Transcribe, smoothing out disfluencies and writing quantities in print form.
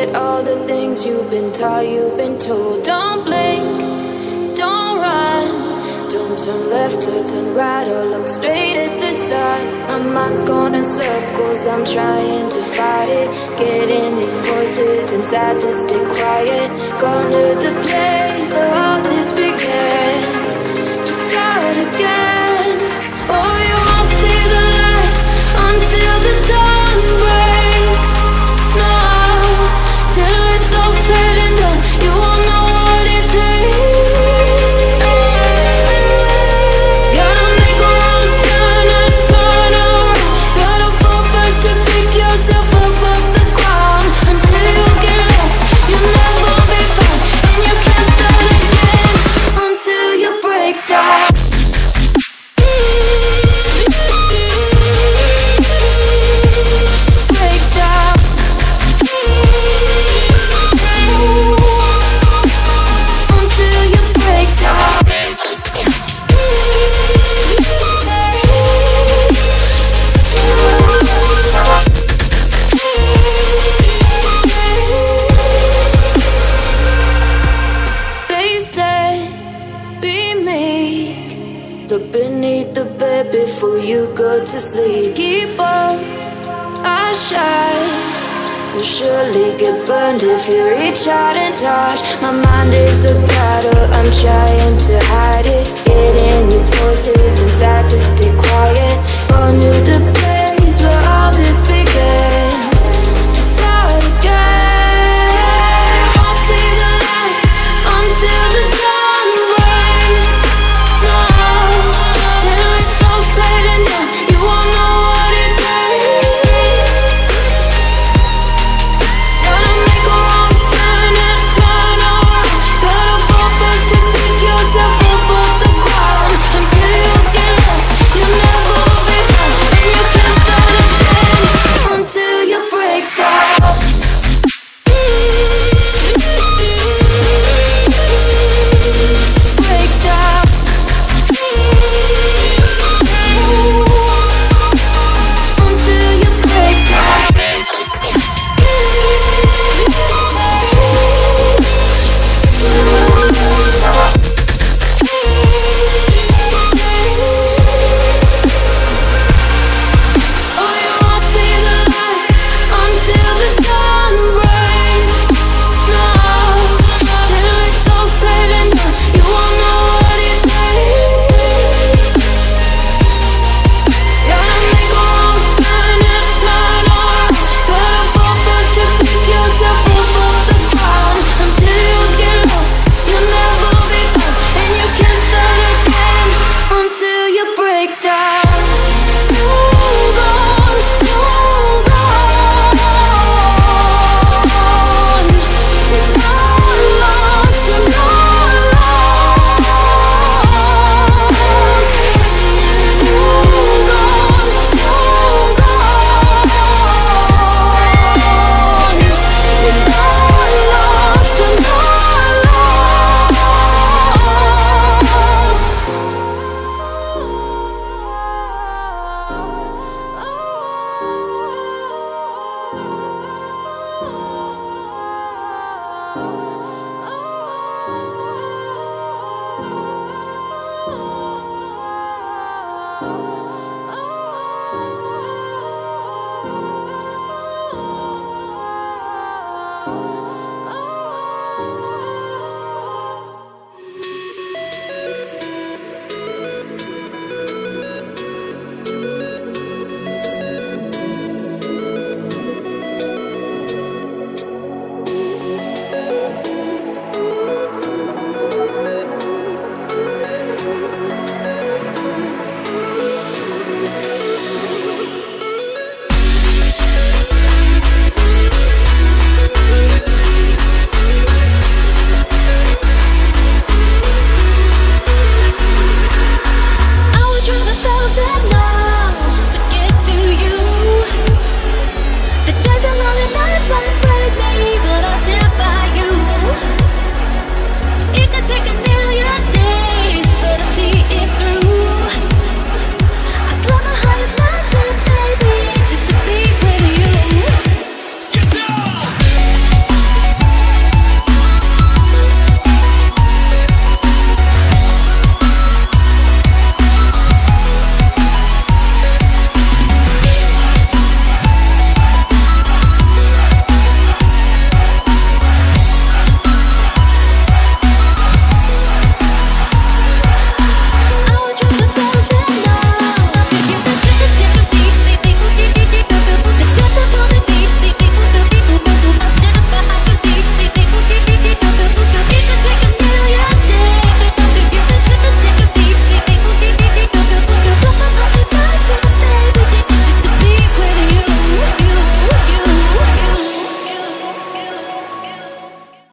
forget all the things you've been taught, you've been told. Don't blink, don't run, don't turn left or turn right or look straight at the sun. My mind's going in circles, I'm trying to fight it. Getting these voices inside to stay quiet. Gone to the place where all this began. Just start again. Oh, you won't see the light until the dawn breaks. No, till it's all said and done, you won't know what it takes. Gotta make a wrong turn and turn around. Gotta fall fast to pick yourself up off the ground. Until you get lost, you'll never be found. And you can't start again until you break down. Look beneath the bed before you go to sleep. Keep on, I shine. You'll surely get burned if you reach out and touch. My mind is a battle, I'm trying to hide it. Getting these voices inside to stay quiet.